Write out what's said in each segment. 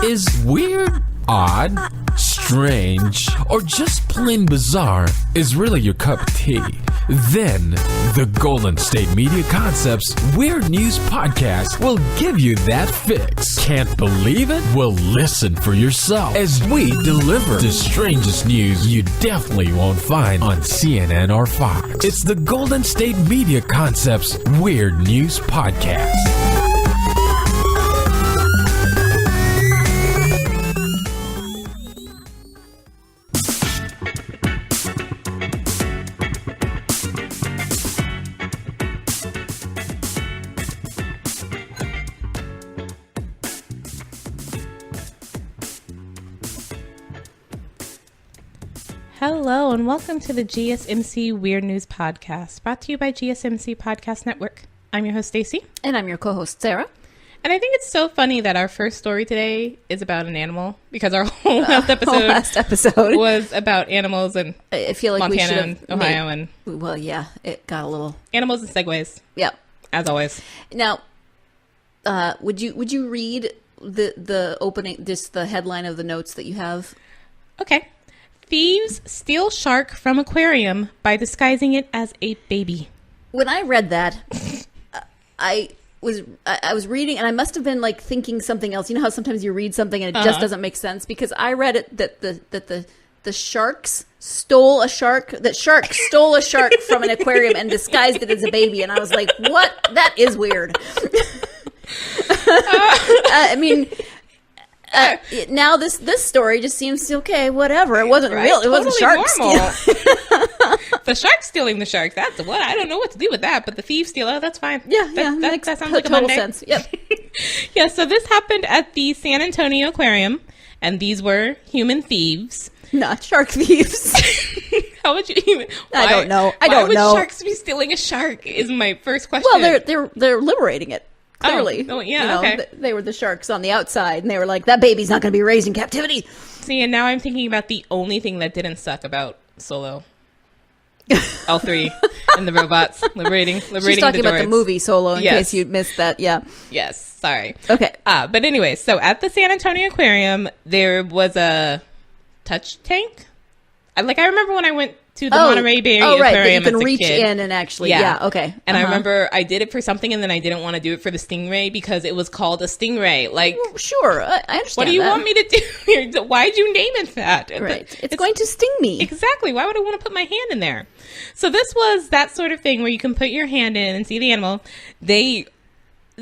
is weird, odd, strange, or just plain bizarre is really your cup of tea, then the Golden State Media Concepts Weird News Podcast will give you that fix. Can't believe it? Well, listen for yourself as we deliver the strangest news you definitely won't find on CNN or Fox. It's the Golden State Media Concepts Weird News Podcast. Hello and welcome to the GSMC Weird News Podcast, brought to you by GSMC Podcast Network. I'm your host, Staci. And I'm your co-host, Sarah. And I think it's so funny that our first story today is about an animal, because our whole last episode was about animals in I feel like Montana and Ohio. And well, yeah, it got a little... Animals and segues. Yeah. As always. Now, would you read the opening, just the headline of the notes that you have? Okay. Thieves steal shark from aquarium by disguising it as a baby. When I read that, I was reading, and I must have been like thinking something else. You know how sometimes you read something and it just doesn't make sense? Because I read it that the sharks stole a shark. That shark stole a shark from an aquarium and disguised it as a baby, and I was like, "What? That is weird." I mean. Now this story just seems okay. Whatever. It wasn't real. It wasn't sharks. The shark stealing the shark. That's what I don't know what to do with that. But the thieves steal. Oh, that's fine. Yeah, that sounds like a Monday. Sense. Yep. Yeah. So this happened at the San Antonio Aquarium, and these were human thieves, not shark thieves. How would you even? I don't know. Why would sharks be stealing a shark? Is my first question. Well, they're liberating it. Clearly, okay. They were the sharks on the outside, and they were like, that baby's not going to be raised in captivity. See, and now I'm thinking about the only thing that didn't suck about Solo. L3 and the robots liberating She's talking about the movie Solo, in case you missed that, yeah. Yes, sorry. Okay. But anyway, so at the San Antonio Aquarium, there was a touch tank. I remember when I went to the Monterey Bay Aquarium. Oh, right, you can reach in and actually, okay. And I remember I did it for something, and then I didn't want to do it for the stingray because it was called a stingray. Like, well, sure, I understand. What do you want me to do here? Why'd you name it that? Right, it's going to sting me. Exactly. Why would I want to put my hand in there? So this was that sort of thing where you can put your hand in and see the animal. There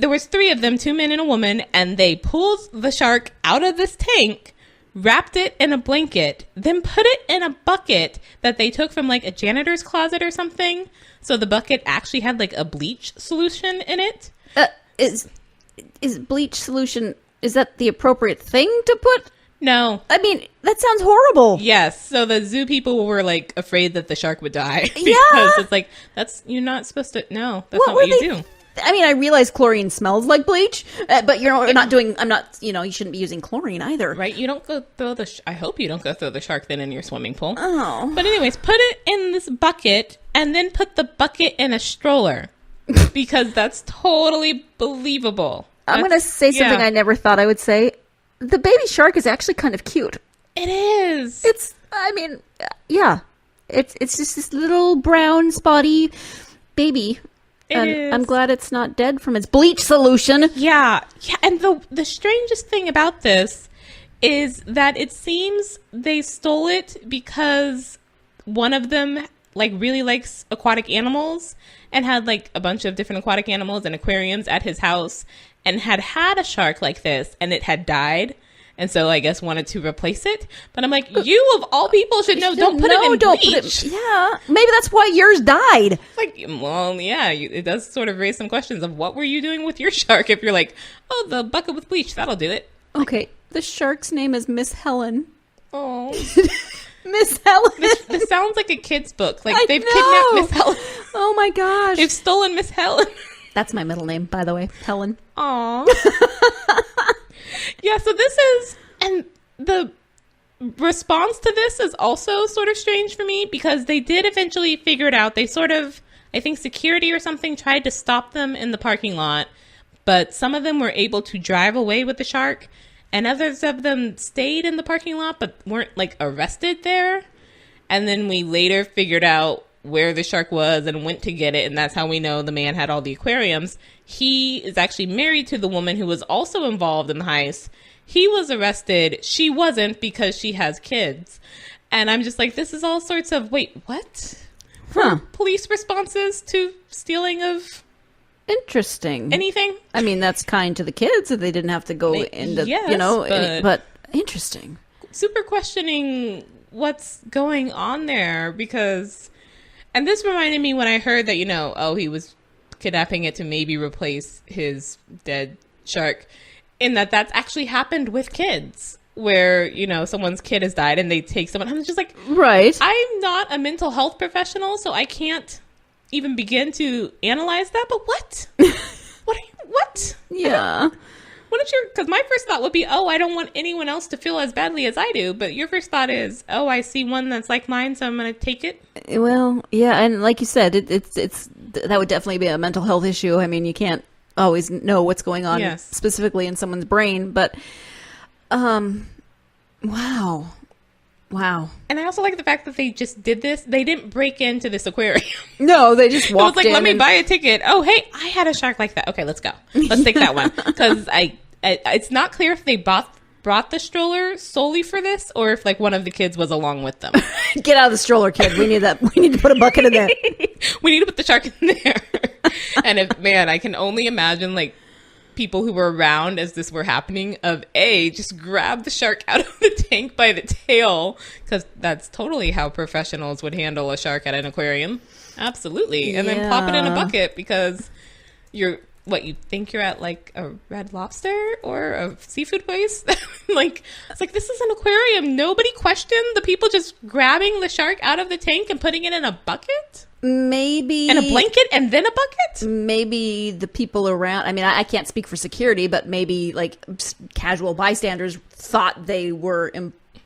was 3 of them, 2 men and a woman, and they pulled the shark out of this tank, wrapped it in a blanket, then put it in a bucket that they took from like a janitor's closet or something. So the bucket actually had like a bleach solution in it. Is bleach solution, is that the appropriate thing to put? No. I mean, that sounds horrible. Yes. So the zoo people were like afraid that the shark would die. Yeah. Because it's like, you're not supposed to, no, that's not what you do. I mean, I realize chlorine smells like bleach, but you're not doing, you shouldn't be using chlorine either. Right? You don't go throw I hope you don't go throw the shark then in your swimming pool. Oh. But anyways, put it in this bucket and then put the bucket in a stroller because that's totally believable. I'm going to say something I never thought I would say. The baby shark is actually kind of cute. It is. It's just this little brown spotty baby. And I'm glad it's not dead from its bleach solution. Yeah. And the strangest thing about this is that it seems they stole it because one of them really likes aquatic animals and had like a bunch of different aquatic animals and aquariums at his house and had a shark like this and it had died. And so I guess wanted to replace it. But I'm like, you of all people should know, don't put it in bleach. Yeah. Maybe that's why yours died. It does sort of raise some questions of what were you doing with your shark if you're like, oh, the bucket with bleach, that'll do it. Okay. The shark's name is Miss Helen. Oh. Miss Helen. This sounds like a kid's book. They've kidnapped Miss Helen. Oh my gosh. They've stolen Miss Helen. That's my middle name, by the way. Helen. Aw. Yeah, so and the response to this is also sort of strange for me because they did eventually figure it out. They I think security or something tried to stop them in the parking lot, but some of them were able to drive away with the shark and others of them stayed in the parking lot but weren't like arrested there. And then we later figured out where the shark was and went to get it, and that's how we know the man had all the aquariums. He is actually married to the woman who was also involved in the heist. He was arrested. She wasn't, because she has kids. And I'm just like, this is all sorts of, wait, what? Police responses to stealing of interesting anything? I mean, that's kind to the kids that they didn't have to go into, you know, but interesting. Super questioning what's going on there, because, and this reminded me when I heard that, you know, oh, he was kidnapping it to maybe replace his dead shark, in that that's actually happened with kids, where, you know, someone's kid has died and they take someone. I'm just like, right. I'm not a mental health professional, so I can't even begin to analyze that. But what? What? Yeah. What is your? Because my first thought would be, oh, I don't want anyone else to feel as badly as I do. But your first thought is, oh, I see one that's like mine, so I'm going to take it. Well, yeah, and like you said, it's that would definitely be a mental health issue. I mean, you can't always know what's going on specifically in someone's brain, but wow. And I also like the fact that they just did this. They didn't break into this aquarium. No, they just walked in. It was like, let me buy a ticket. Oh, hey, I had a shark like that. Okay, let's go. Let's take that one. Because it's not clear if they brought the stroller solely for this, or if like one of the kids was along with them. Get out of the stroller, kid. We need that. We need to put a bucket in there. We need to put the shark in there. And I can only imagine like people who were around as this were happening of just grab the shark out of the tank by the tail, because that's totally how professionals would handle a shark at an aquarium. Absolutely. And then plop it in a bucket, because you think you're at like a Red Lobster or a seafood place. Like, it's like, this is an aquarium. Nobody questioned the people just grabbing the shark out of the tank and putting it in a bucket. Maybe. And a blanket and then a bucket? Maybe the people around, I mean, I can't speak for security, but maybe like casual bystanders thought they were,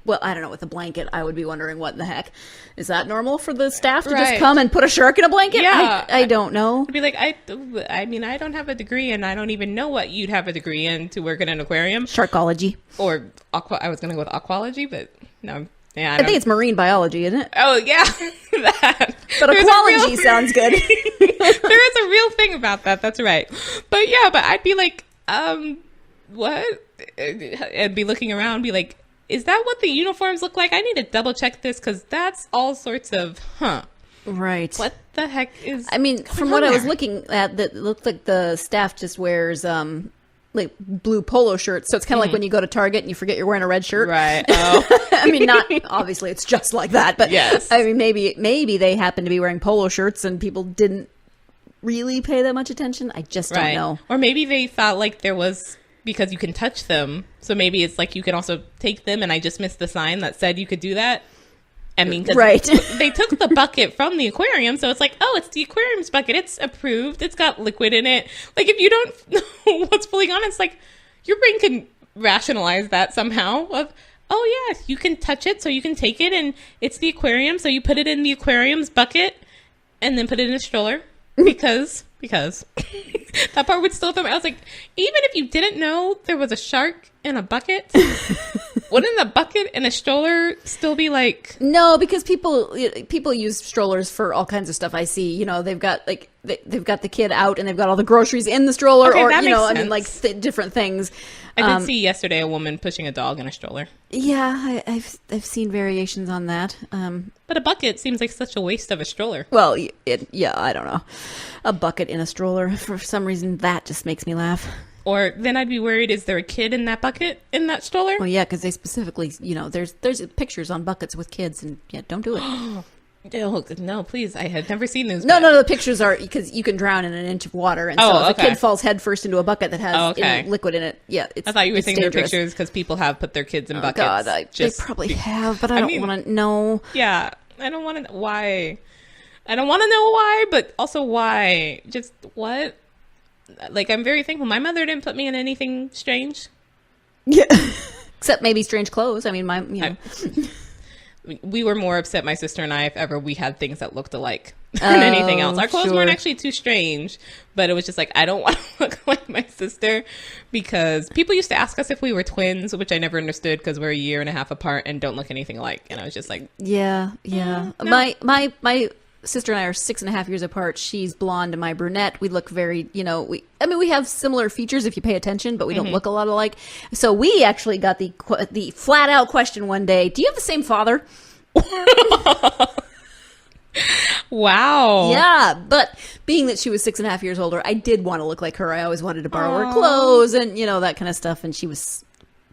well, I don't know, with a blanket, I would be wondering what in the heck. Is that normal for the staff to just come and put a shark in a blanket? Yeah. I don't know. I'd be like, I mean, I don't have a degree, and I don't even know what you'd have a degree in to work in an aquarium. Sharkology. Or I was going to go with aquology, but no. Yeah, I think it's marine biology, isn't it? Oh, yeah. That. But aquology sounds good. There is a real thing about that. That's right. But yeah, I'd be like, what? And be looking around, be like, is that what the uniforms look like? I need to double check this, because that's all sorts of, right. What the heck is I mean, from what I was looking at, that looked like the staff just wears like blue polo shirts. So it's kind of like when you go to Target and you forget you're wearing a red shirt. Right. Oh. I mean, not obviously it's just like that, but yes. I mean, maybe they happen to be wearing polo shirts and people didn't really pay that much attention. I just don't know. Or maybe they thought like there was, because you can touch them. So maybe it's like you can also take them, and I just missed the sign that said you could do that. I mean, because they took the bucket from the aquarium, so it's like, oh, it's the aquarium's bucket. It's approved. It's got liquid in it. Like, if you don't know what's fully on, it's like your brain can rationalize that somehow. Of, oh yes, you can touch it, so you can take it, and it's the aquarium, so you put it in the aquarium's bucket, and then put it in a stroller because that part would still throw me. I was like, even if you didn't know there was a shark in a bucket, wouldn't the bucket and a stroller still be like? No, because people use strollers for all kinds of stuff. I see, you know, they've got like they've got the kid out and they've got all the groceries in the stroller, okay, or that you makes know, sense. I mean, like different things. I did see yesterday a woman pushing a dog in a stroller. Yeah, I've seen variations on that. But a bucket seems like such a waste of a stroller. Well, I don't know, a bucket in a stroller, for some reason that just makes me laugh. Or then I'd be worried, is there a kid in that bucket, in that stroller? Well, yeah, because they specifically, you know, there's pictures on buckets with kids, and yeah, don't do it. No, please. I had never seen those. No, the pictures are, because you can drown in an inch of water, and so if a kid falls headfirst into a bucket that has liquid in it, yeah, it's I thought you were saying dangerous. Their pictures because people have put their kids in buckets. God, they probably have, but I don't want to know. Yeah, I don't want to know why. I don't want to know why, but also why. Just what? Like, I'm very thankful my mother didn't put me in anything strange. Yeah, except maybe strange clothes. I mean, we were more upset, my sister and I, if ever we had things that looked alike. than anything else. Our clothes sure. weren't actually too strange, but it was just like, I don't want to look like my sister, because people used to ask us if we were twins, which I never understood because we're a year and a half apart and don't look anything alike. And I was just like, Yeah. no. My sister and I are 6.5 years apart. She's blonde and my brunette. We look very, we have similar features if you pay attention, but we don't look a lot alike. So we actually got the flat out question one day: do you have the same father? wow. Yeah, but being that she was 6.5 years older, I did want to look like her. I always wanted to borrow her clothes and that kind of stuff. And she was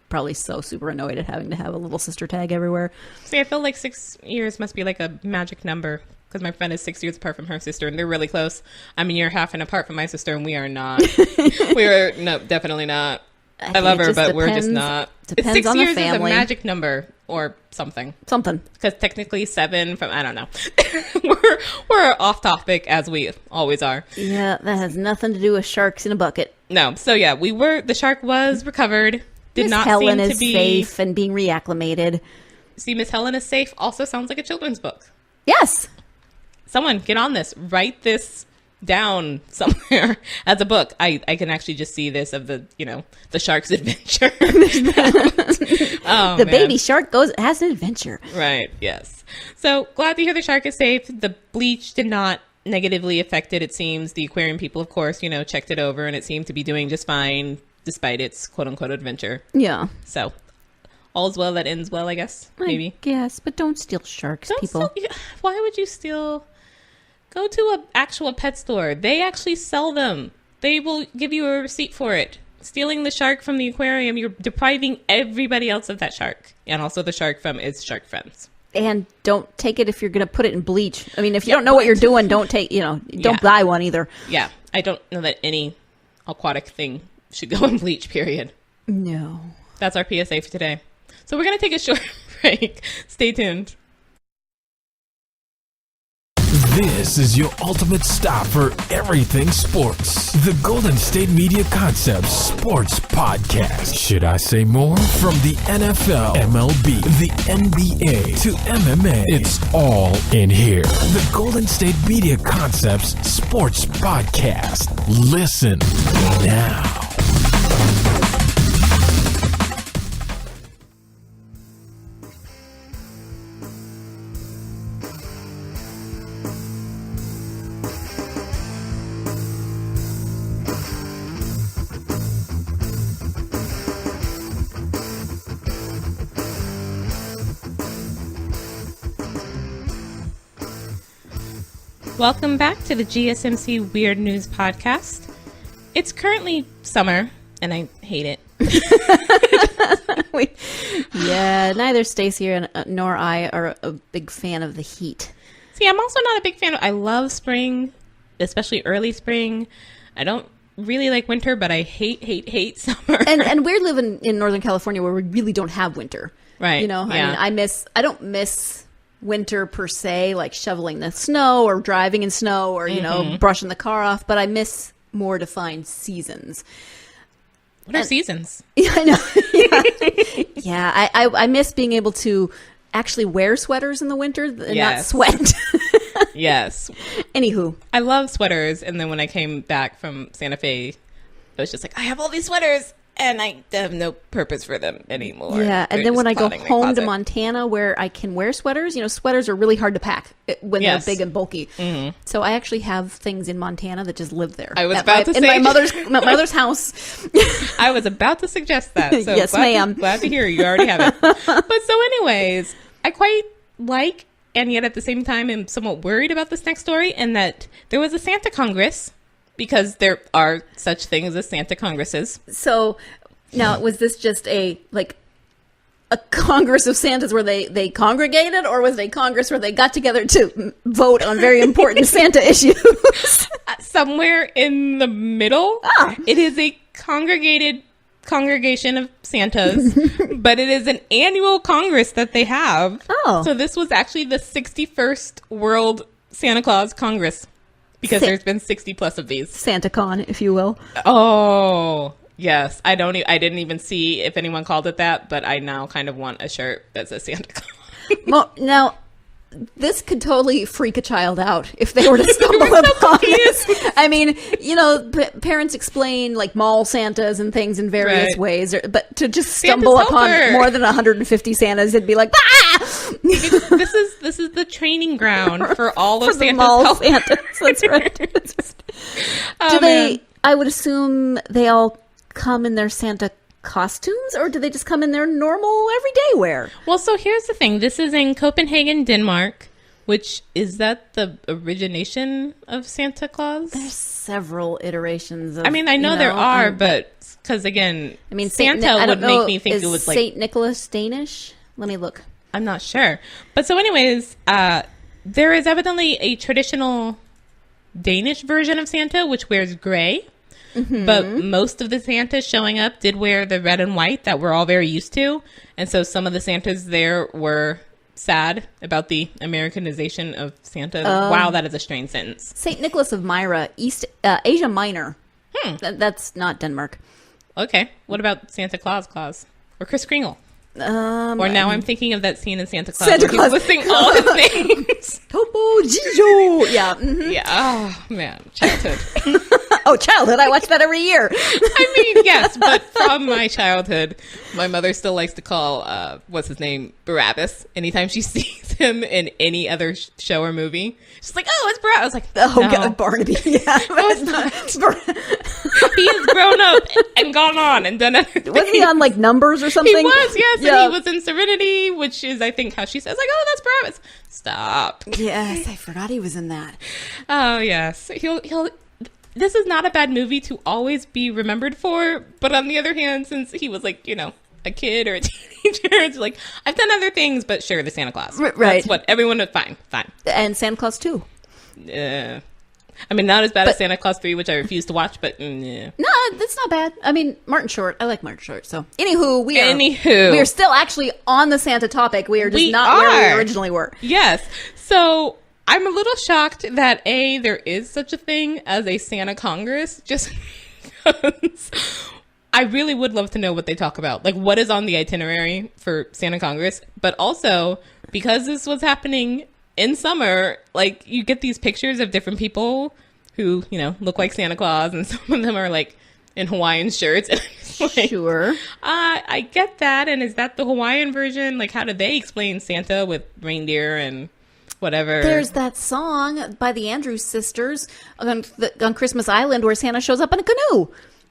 probably so super annoyed at having to have a little sister tag everywhere. See, I feel like 6 years must be like a magic number, because my friend is 6 years apart from her sister, and they're really close. I'm a year and a half apart from my sister, and we are not. No, definitely not. I love her, but we're just not. Depends 6 on the years is a family. magic number or something. Something. Because technically 7 from, I don't know. we're off topic, as we always are. Yeah, that has nothing to do with sharks in a bucket. No. So yeah, the shark was recovered. Did Miss not Helen seem is to be safe and being reacclimated. See, Miss Helen is safe also sounds like a children's book. Yes. Someone get on this. Write this down somewhere as a book. I can actually just see this of the shark's adventure. The baby shark has an adventure. Right. Yes. So glad to hear the shark is safe. The bleach did not negatively affect it. It seems the aquarium people, of course, checked it over, and it seemed to be doing just fine despite its quote unquote adventure. Yeah. So all's well that ends well, I guess. Maybe. Yes, but don't steal sharks, people. Why would you steal? Go to an actual pet store. They actually sell them. They will give you a receipt for it. Stealing the shark from the aquarium, you're depriving everybody else of that shark. And also the shark from its shark friends. And don't take it if you're going to put it in bleach. I mean, if you don't know what you're doing, don't take, don't buy one either. Yeah. I don't know that any aquatic thing should go in bleach, period. No. That's our PSA for today. So we're going to take a short break. Stay tuned. This is your ultimate stop for everything sports. The Golden State Media Concepts Sports Podcast. Should I say more? From the NFL, MLB, the NBA to MMA, it's all in here. The Golden State Media Concepts Sports Podcast. Listen now. Welcome back to the GSMC Weird News Podcast. It's currently summer, and I hate it. Yeah, neither Staci nor I are a big fan of the heat. See, I'm also not a big fan I love spring, especially early spring. I don't really like winter, but I hate summer. And we're living in Northern California where we really don't have winter. Right. I mean, I don't miss winter per se, like shoveling the snow or driving in snow or, brushing the car off, but I miss more defined seasons. What are seasons? Yeah, I know. Yeah, I miss being able to actually wear sweaters in the winter and not sweat. Yes. Anywho. I love sweaters, and then when I came back from Santa Fe, it was just like, I have all these sweaters, and I have no purpose for them anymore. Yeah, and then when I go home to Montana where I can wear sweaters, sweaters are really hard to pack when they're big and bulky. Mm-hmm. So I actually have things in Montana that just live there. I was about to say. In my mother's house. I was about to suggest that. So yes, ma'am. Glad to hear you already have it. But so anyways, I quite like, and yet at the same time am somewhat worried about this next story, and that there was a Santa Congress, because there are such things as Santa Congresses. So now, was this just a Congress of Santas where they congregated, or was it a Congress where they got together to vote on very important Santa issues? Somewhere in the middle. It is a congregation of Santas, but it is an annual Congress that they have. Oh. So this was actually the 61st World Santa Claus Congress, because there's been 60 plus of these. SantaCon, if you will. Oh, yes. I didn't even see if anyone called it that, but I now kind of want a shirt that says SantaCon. Well, now, this could totally freak a child out if they were to stumble upon this. I mean, parents explain like mall Santas and things in various ways, but to just stumble upon more than 150 Santas, it'd be like, ah! This is the training ground for all of Santa's mall Santas. That's right. I would assume they all come in their Santa costumes, or do they just come in their normal everyday wear? Well, so here's the thing. This is in Copenhagen, Denmark, which is that the origination of Santa Claus? There's several iterations of, I mean, I know there are, but because again, I mean, Santa would make me think it was like Saint Nicholas Danish. Let me look. I'm not sure. But so anyways, there is evidently a traditional Danish version of Santa which wears gray. Mm-hmm. But most of the Santas showing up did wear the red and white that we're all very used to. And so some of the Santas there were sad about the Americanization of Santa. Wow, that is a strange sentence. St. Nicholas of Myra, Asia Minor. That's not Denmark. Okay. What about Santa Claus? Or Kris Kringle? Or now I'm thinking of that scene in Santa Claus. Santa Claus listing all his names. Topo Gigio. Yeah. Mm-hmm. Yeah. Oh, man. Childhood. Childhood. I watch that every year. I mean, yes, but from my childhood, my mother still likes to call, what's his name, Barabbas. Anytime she sees him in any other show or movie, she's like, oh, it's Barabbas. I was like, oh, no. God, Barnaby. Yeah. He has grown up and gone on and done everything. Wasn't he on, like, Numbers or something? He was, yes. Yeah. And he was in Serenity, which is, I think, how she says, like, oh, that's Barabbas. Stop. Yes, I forgot he was in that. Oh, yes. This is not a bad movie to always be remembered for, but on the other hand, since he was like, a kid or a teenager, it's like, I've done other things, but sure, the Santa Claus. Right. That's what everyone would, fine. And Santa Claus 2. I mean, not as bad as Santa Claus 3, which I refuse to watch, but No, that's not bad. I mean, Martin Short. I like Martin Short. So, anywho, we are still actually on the Santa topic. We are just not where we originally were. Yes. So, I'm a little shocked that there is such a thing as a Santa Congress, just because I really would love to know what they talk about. Like, what is on the itinerary for Santa Congress? But also, because this was happening in summer, like, you get these pictures of different people who, look like Santa Claus, and some of them are, like, in Hawaiian shirts. And like, sure. I get that, and is that the Hawaiian version? Like, how do they explain Santa with reindeer and whatever? There's that song by the Andrews Sisters on Christmas Island where Santa shows up in a canoe.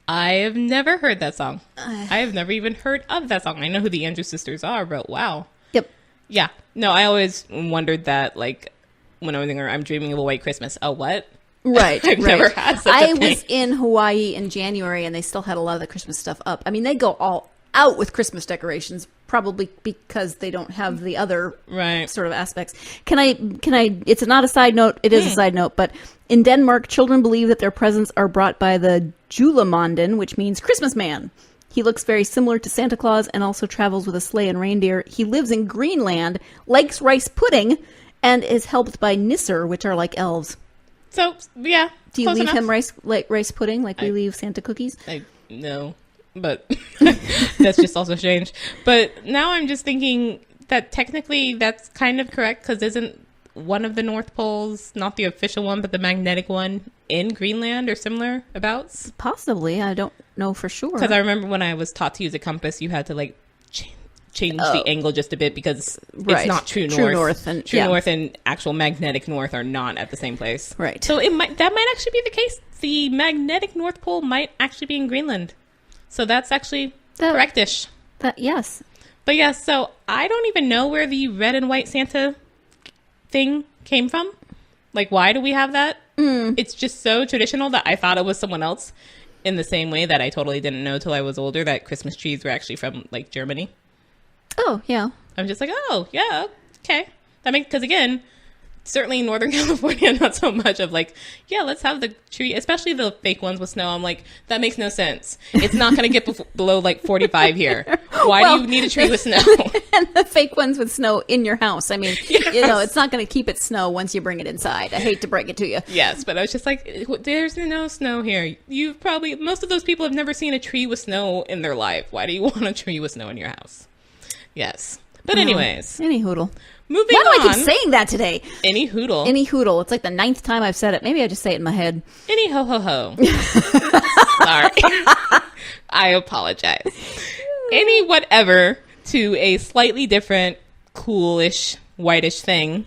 I have never heard that song. I have never even heard of that song. I know who the Andrews Sisters are, but wow. Yep. Yeah. No, I always wondered that, like, when I was younger, I'm dreaming of a white Christmas. Oh, what? Right. I've never had such a thing. I was in Hawaii in January, and they still had a lot of the Christmas stuff up. I mean, they go all out with Christmas decorations, probably because they don't have the other sort of aspects. Can I, it's not a side note, it is a side note, but in Denmark, children believe that their presents are brought by the julemanden, which means Christmas man. He looks very similar to Santa Claus and also travels with a sleigh and reindeer. He lives in Greenland, likes rice pudding, and is helped by nisser, which are like elves. So, yeah. Do you leave him rice pudding like we leave Santa cookies? No. But that's just also strange. But now I'm just thinking that technically that's kind of correct, because isn't one of the North Poles, not the official one, but the magnetic one, in Greenland or similar abouts? Possibly. I don't know for sure. Because I remember when I was taught to use a compass, you had to like change the angle just a bit, because it's not true north. True north and actual magnetic north are not at the same place. Right. So that might actually be the case. The magnetic North Pole might actually be in Greenland. So that's actually correctish. Yes. But yeah, so I don't even know where the red and white Santa thing came from. Like, why do we have that? It's just so traditional that I thought it was someone else, in the same way that I totally didn't know till I was older that Christmas trees were actually from, like, Germany. Oh, yeah. I'm just like, oh, yeah, okay. That makes, because again, certainly in Northern California, not so much of like, yeah, let's have the tree, especially the fake ones with snow. I'm like, that makes no sense. It's not going to get below like 45 here. Why do you need a tree with snow? And the fake ones with snow in your house. I mean, it's not going to keep it snow once you bring it inside. I hate to break it to you. Yes, but I was just like, there's no snow here. Most of those people have never seen a tree with snow in their life. Why do you want a tree with snow in your house? Yes. But anyways, Any hoodle. moving Why do on. I keep saying that today? Any hoodle. Any hoodle. It's like the 9th time I've said it. Maybe I just say it in my head. Any ho ho ho. Sorry. I apologize. Any whatever to a slightly different, coolish, whitish thing.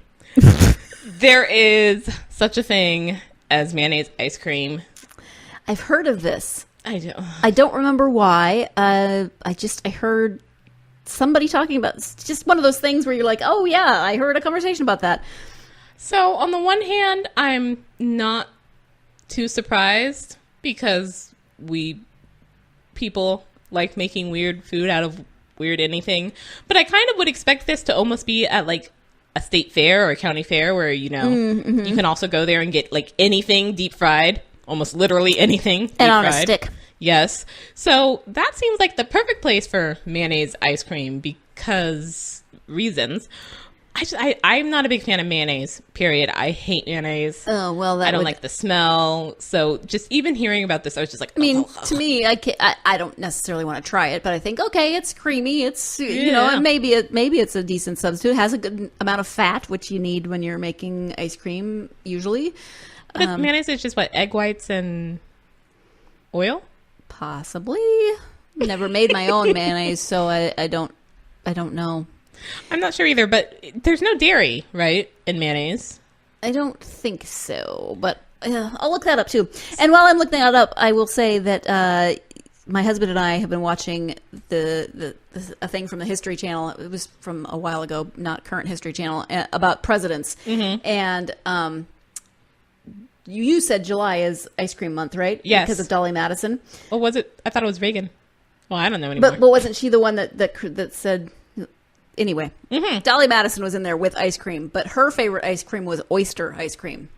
There is such a thing as mayonnaise ice cream. I've heard of this. I don't remember why. I heard somebody talking about it's just one of those things where you're like, oh yeah, I heard a conversation about that. So on the one hand, I'm not too surprised because people like making weird food out of weird anything. But I kind of would expect this to almost be at like a state fair or a county fair where, you know, you can also go there and get like anything deep fried, almost literally anything deep And on fried. a stick. Yes. So that seems like the perfect place for mayonnaise ice cream because reasons. I'm not a big fan of mayonnaise, period. I hate mayonnaise. Oh, well, I don't like the smell. So just even hearing about this, I was just like, I mean, to me, I don't necessarily want to try it, but I think, okay, it's creamy. It's, you know, and maybe it's a decent substitute. It has a good amount of fat, which you need when you're making ice cream, usually. But mayonnaise is just what, egg whites and oil? Possibly. Never made my own mayonnaise, so I don't know. I'm not sure either, but there's no dairy, right, in mayonnaise? I don't think so, but I'll look that up too. And while I'm looking that up, I will say that my husband and I have been watching a thing from the History Channel. It was from a while ago, not current History Channel, about presidents. And you said July is ice cream month, right? Yes. Because of Dolly Madison. Or was it? I thought it was Reagan. Well, I don't know anymore. But wasn't she the one that said... Anyway, Dolly Madison was in there with ice cream, but her favorite ice cream was Oyster Ice Cream.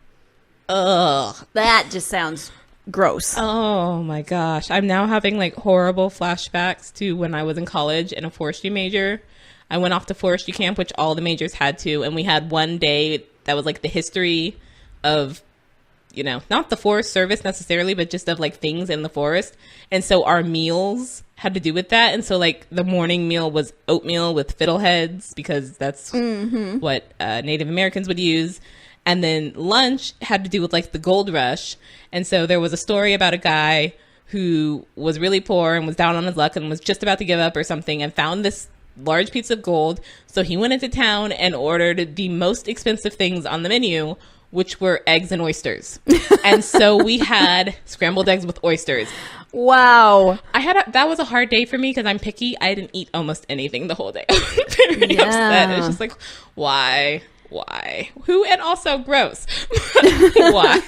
Ugh. That just sounds gross. Oh my gosh. I'm now having like horrible flashbacks to when I was in college and a forestry major. I went off to forestry camp, which all the majors had to, and we had one day that was like the history of, you know, not the Forest Service necessarily, but just of like things in the forest. And so our meals had to do with that. And so like the morning meal was oatmeal with fiddleheads because that's what Native Americans would use. And then lunch had to do with like the gold rush. And so there was a story about a guy who was really poor and was down on his luck and was just about to give up or something and found this large piece of gold. So he went into town and ordered the most expensive things on the menu, which were eggs and oysters. And so we had scrambled eggs with oysters. Wow. That was a hard day for me because I'm picky. I didn't eat almost anything the whole day. I was very upset. It was just like, why? Who? And also gross. Why?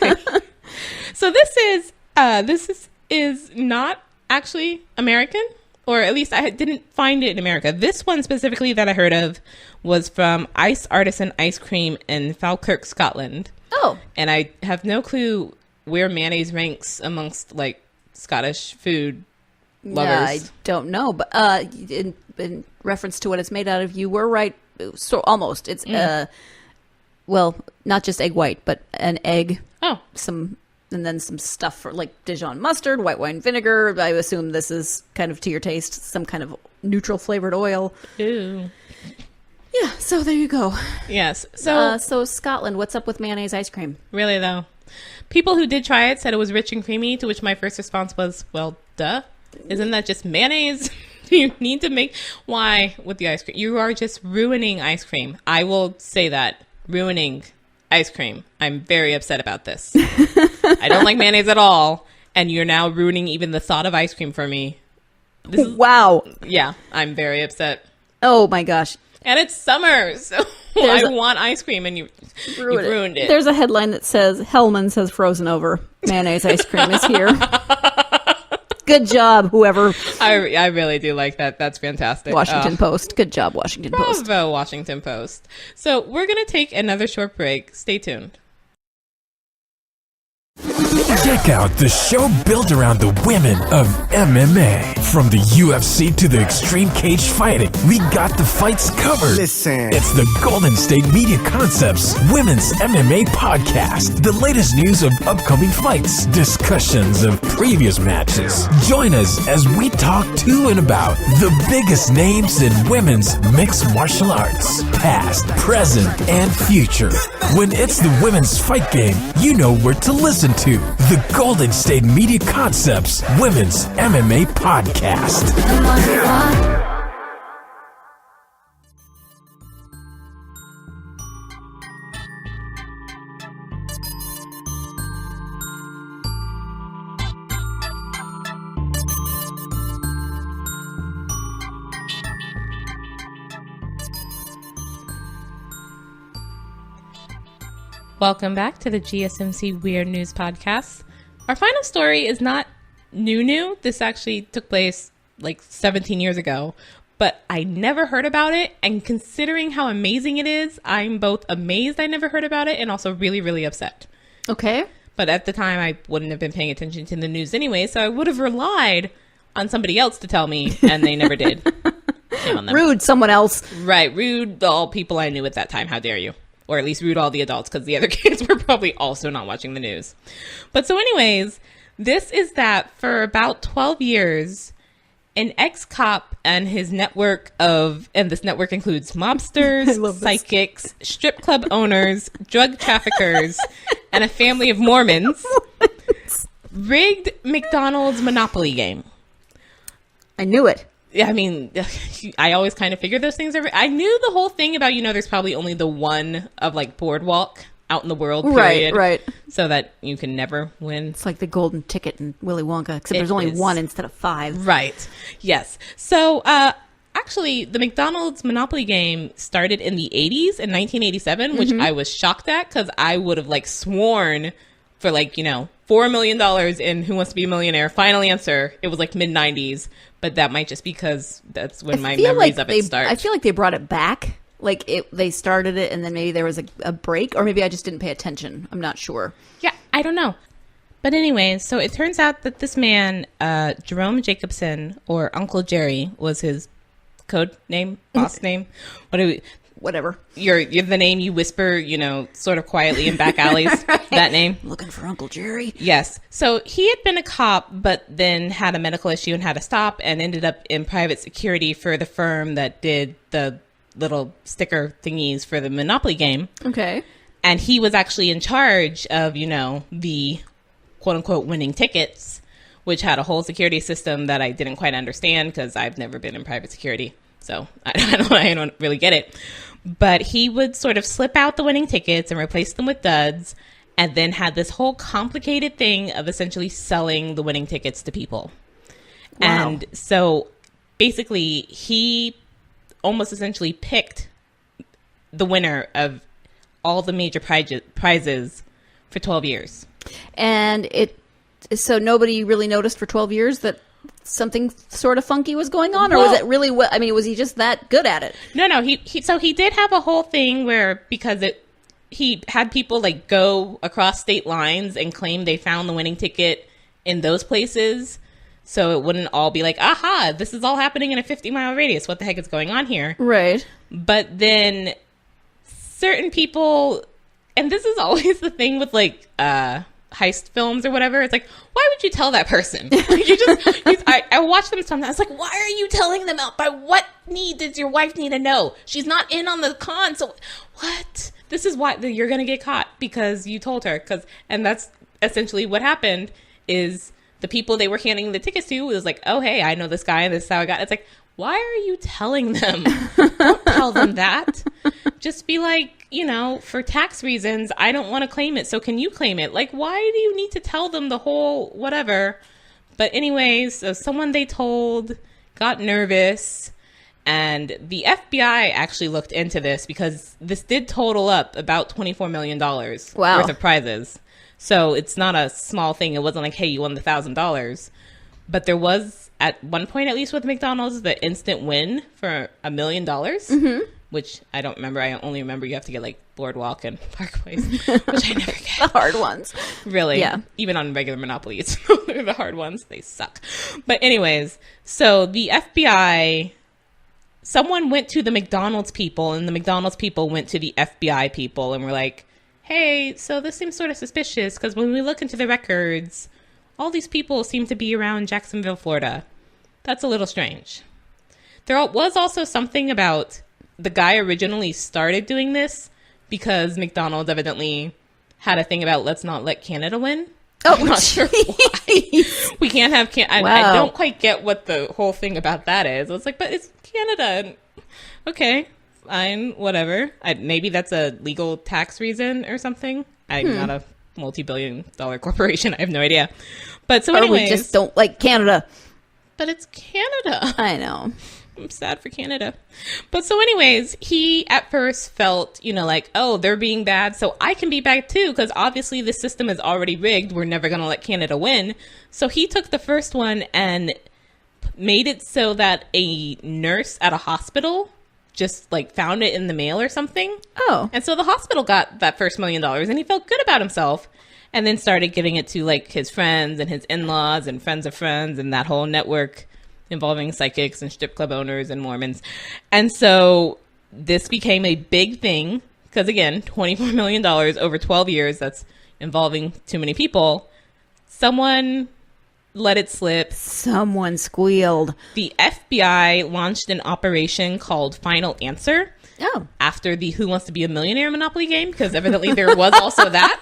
So this is not actually American, or at least I didn't find it in America. This one specifically that I heard of was from Ice Artisan Ice Cream in Falkirk, Scotland. Oh. And I have no clue where mayonnaise ranks amongst like Scottish food lovers. Yeah, I don't know, but in reference to what it's made out of, you were right. So almost, it's well, not just egg white, but an egg. Oh, and then some stuff for like Dijon mustard, white wine vinegar. I assume this is kind of to your taste, some kind of neutral flavored oil. ew. Yeah, so there you go. Yes. So So Scotland, what's up with mayonnaise ice cream? really though, people who did try it said it was rich and creamy. To which my first response was, "Well, duh. Isn't that just mayonnaise?" You need to make why with the ice cream? You are just ruining ice cream. I will say that. Ruining ice cream. I'm very upset about this. I don't like mayonnaise at all, and you're now ruining even the thought of ice cream for me. Wow. Yeah, I'm very upset. Oh my gosh. And it's summer, so I want ice cream, and you ruined it. There's a headline that says, Hellman's has frozen over. Mayonnaise ice cream is here. Good job, whoever. I really do like that. That's fantastic. Washington Post. Good job, Washington Post. Bravo, Washington Post. So we're going to take another short break. Stay tuned. Check out the show built around the women of MMA. From the UFC to the extreme cage fighting, we got the fights covered. Listen. It's the Golden State Media Concepts Women's MMA Podcast. The latest news of upcoming fights, discussions of previous matches. Join us as we talk to and about the biggest names in women's mixed martial arts, past, present, and future. When it's the women's fight game, you know where to listen to. The Golden State Media Concepts Women's MMA Podcast. Welcome back to the GSMC Weird News Podcast. Our final story is not new. This actually took place like 17 years ago, but I never heard about it. And considering how amazing it is, I'm both amazed I never heard about it and also really, really upset. Okay. But at the time, I wouldn't have been paying attention to the news anyway, so I would have relied on somebody else to tell me, and they never did. Shame on them. Rude someone else. Right. Rude all people I knew at that time. How dare you? Or at least rude all the adults, because the other kids were probably also not watching the news. But so anyways, this is that for about 12 years, an ex-cop and his network and this network includes mobsters, psychics, strip club owners, drug traffickers, and a family of Mormons, rigged McDonald's Monopoly game. I knew it. I mean, I always kind of figured those things are... I knew the whole thing about, there's probably only the one of, like, Boardwalk out in the world, period. Right. So that you can never win. It's like the golden ticket in Willy Wonka, except there's only one instead of 5. Right. Yes. So, actually, the McDonald's Monopoly game started in the 80s, in 1987, which I was shocked at, because I would have, like, sworn for, like, $4 million in Who Wants to Be a Millionaire, final answer, it was, like, mid-90s. But that might just be because that's when my memories of it start. I feel like they brought it back. Like, they started it, and then maybe there was a break, or maybe I just didn't pay attention. I'm not sure. Yeah, I don't know. But anyway, so it turns out that this man, Jerome Jacobson, or Uncle Jerry, was his code name, boss name. Whatever. You're the name you whisper, sort of quietly in back alleys. Right. That name. Looking for Uncle Jerry. Yes. So he had been a cop, but then had a medical issue and had to stop, and ended up in private security for the firm that did the little sticker thingies for the Monopoly game. Okay. And he was actually in charge of, the quote unquote winning tickets, which had a whole security system that I didn't quite understand because I've never been in private security. So I don't really get it. But he would sort of slip out the winning tickets and replace them with duds, and then had this whole complicated thing of essentially selling the winning tickets to people. Wow. And so basically he almost essentially picked the winner of all the major prizes for 12 years. And so nobody really noticed for 12 years that something sort of funky was going on, or was it really was he just that good at it? No, he did have a whole thing where, because he had people like go across state lines and claim they found the winning ticket in those places, so it wouldn't all be like, aha, this is all happening in a 50-mile radius, what the heck is going on here? Right. But then certain people, and this is always the thing with like heist films or whatever, it's like, why would you tell that person? I watch them sometimes, like, why are you telling them out? By what need does your wife need to know? She's not in on the con, so what? This is why you're gonna get caught, because you told her. And that's essentially what happened. Is the people they were handing the tickets to was like, oh hey, I know this guy and this is how I got it. It's like, why are you telling them? Don't tell them that. Just be like, for tax reasons, I don't want to claim it, so can you claim it? Like, why do you need to tell them the whole whatever? But anyways, so someone they told got nervous, and the FBI actually looked into this, because this did total up about $24 million worth of prizes. So it's not a small thing. It wasn't like, hey, you won the $1,000. But there was, at one point, at least with McDonald's, the instant win for $1 million. Mm-hmm. which I don't remember. I only remember you have to get like Boardwalk and Park Place, which I never get. The hard ones. Really? Yeah. Even on regular Monopoly, it's the hard ones. They suck. But anyways, so the FBI, someone went to the McDonald's people, and the McDonald's people went to the FBI people and were like, hey, so this seems sort of suspicious because when we look into the records, all these people seem to be around Jacksonville, Florida. That's a little strange. There was also something about the guy originally started doing this because McDonald's evidently had a thing about let's not let Canada win. Oh, I'm not sure why. We can't have I don't quite get what the whole thing about that is. It's like, but it's Canada. Okay, fine, whatever. Maybe that's a legal tax reason or something. I'm not a multi-billion-dollar corporation. I have no idea. But so anyways, or we just don't like Canada. But it's Canada. I know. I'm sad for Canada. But so anyways, he at first felt, like, oh, they're being bad, so I can be bad too, because obviously the system is already rigged. We're never going to let Canada win. So he took the first one and made it so that a nurse at a hospital just like found it in the mail or something. Oh. And so the hospital got that first $1 million and he felt good about himself. And then started giving it to like his friends and his in-laws and friends of friends and that whole network involving psychics and strip club owners and Mormons. And so this became a big thing because, again, $24 million over 12 years, that's involving too many people. Someone let it slip. Someone squealed. The FBI launched an operation called Final Answer. Oh. After the Who Wants to Be a Millionaire Monopoly game, because evidently there was also that.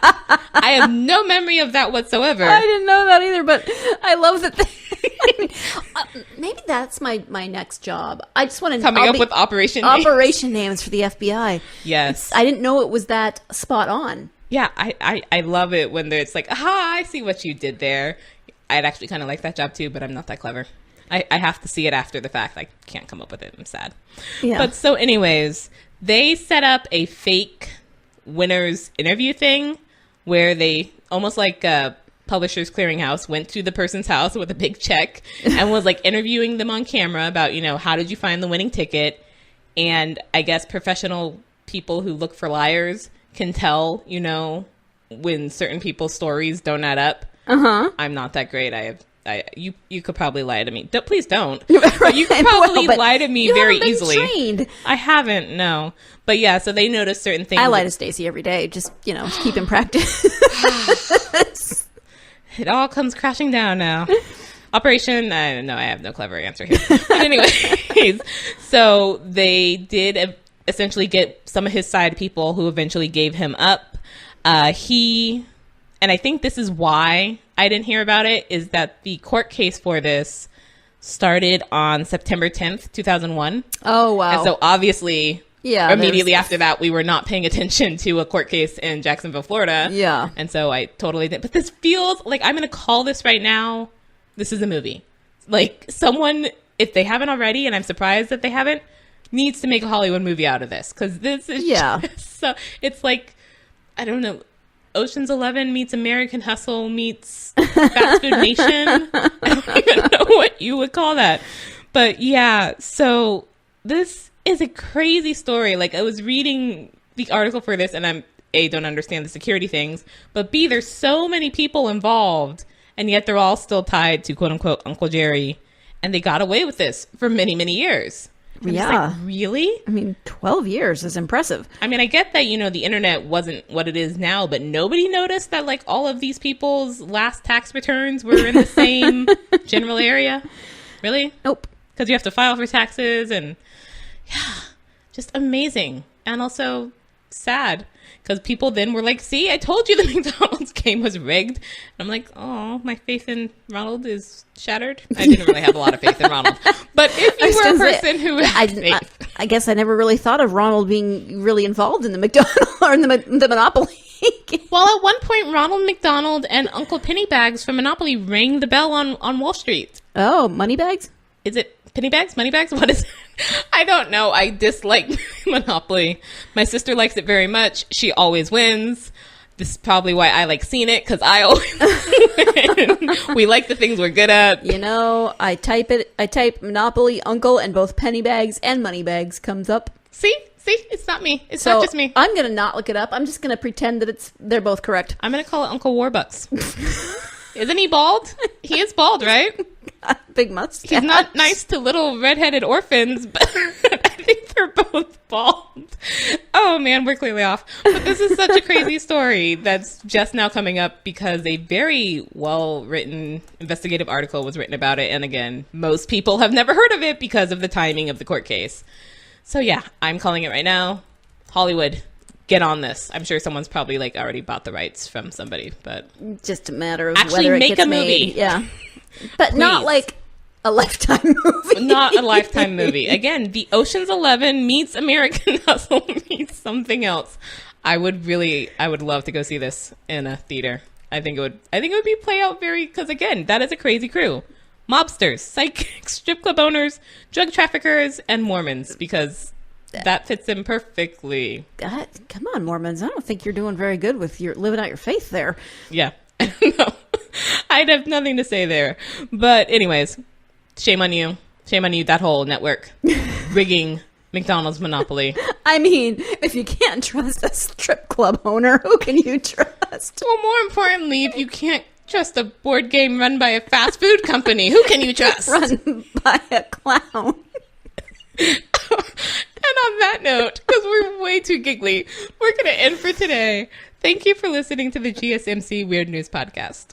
I have no memory of that whatsoever. I didn't know that either, but I love that. Maybe that's my next job. I just want to coming up with operation names for the FBI. Yes, I didn't know it was that spot on. Yeah, I love it when it's like, aha, I see what you did there. I'd actually kind of like that job too, but I'm not that clever. I have to see it after the fact. I can't come up with it. I'm sad. Yeah. But so anyways, they set up a fake winners interview thing where they almost like a Publishers Clearinghouse went to the person's house with a big check and was like interviewing them on camera about, how did you find the winning ticket? And I guess professional people who look for liars can tell, when certain people's stories don't add up. Uh-huh. I'm not that great. You could probably lie to me. Please don't. But you could probably lie to me very easily. Trained. I haven't, no. But yeah, so they noticed certain things. I lie to Staci every day. Just, keep in practice. It all comes crashing down now. Operation, no, I have no clever answer here. But anyways, so they did essentially get some of his side people who eventually gave him up. And I think this is why I didn't hear about it, is that the court case for this started on September 10th, 2001. Oh, wow. And so obviously, immediately after that, we were not paying attention to a court case in Jacksonville, Florida. Yeah. And so I totally didn't. But this feels like I'm going to call this right now, this is a movie. Like someone, if they haven't already, and I'm surprised that they haven't, needs to make a Hollywood movie out of this. Because this is just so, it's like, I don't know, Ocean's 11 meets American Hustle meets Fast Food Nation. I don't even know what you would call that. But yeah, so this is a crazy story. Like I was reading the article for this and I'm A, don't understand the security things, but B, there's so many people involved and yet they're all still tied to quote unquote Uncle Jerry and they got away with this for many, many years. I'm like, really? I mean, 12 years is impressive. I mean, I get that, the internet wasn't what it is now, but nobody noticed that, like, all of these people's last tax returns were in the same general area? Really? Nope. Because you have to file for taxes and, yeah, just amazing. And also sad. Because people then were like, see, I told you the McDonald's game was rigged. And I'm like, oh, my faith in Ronald is shattered. I didn't really have a lot of faith in Ronald. But if you were a person who had faith. I guess I never really thought of Ronald being really involved in the McDonald or in the Monopoly. Well, at one point, Ronald McDonald and Uncle Pennybags from Monopoly rang the bell on Wall Street. Oh, Moneybags? Is it Pennybags? Moneybags? What is it? I don't know. I dislike Monopoly. My sister likes it very much. She always wins. This is probably why I like seeing it, because I always win. We like the things we're good at. You know, I type Monopoly Uncle, and both penny bags and money bags comes up. See, it's not me. It's not just me. I'm gonna not look it up. I'm just gonna pretend that they're both correct. I'm gonna call it Uncle Warbucks. Isn't he bald? He is bald, right? Big mustache. He's not nice to little redheaded orphans, but I think they're both bald. Oh man, we're clearly off. But this is such a crazy story that's just now coming up because a very well-written investigative article was written about it. And again, most people have never heard of it because of the timing of the court case. So yeah, I'm calling it right now. Hollywood, get on this. I'm sure someone's probably like already bought the rights from somebody, but just a matter of actually whether it make gets a movie. made. Yeah, but Please. not like a Lifetime movie. Not a Lifetime movie. Again, the Ocean's 11 meets American Hustle meets something else. I would love to go see this in a theater. I think it would be play out very, because again, that is a crazy crew. Mobsters, psychics, strip club owners, drug traffickers, and Mormons, because that fits in perfectly. God, come on, Mormons. I don't think you're doing very good with your living out your faith there. Yeah. No. I'd have nothing to say there. But anyways, shame on you. Shame on you, that whole network. Rigging McDonald's Monopoly. I mean, if you can't trust a strip club owner, who can you trust? Well, more importantly, if you can't trust a board game run by a fast food company, who can you trust? Run by a clown. And on that note, because we're way too giggly, we're going to end for today. Thank you for listening to the GSMC Weird News Podcast.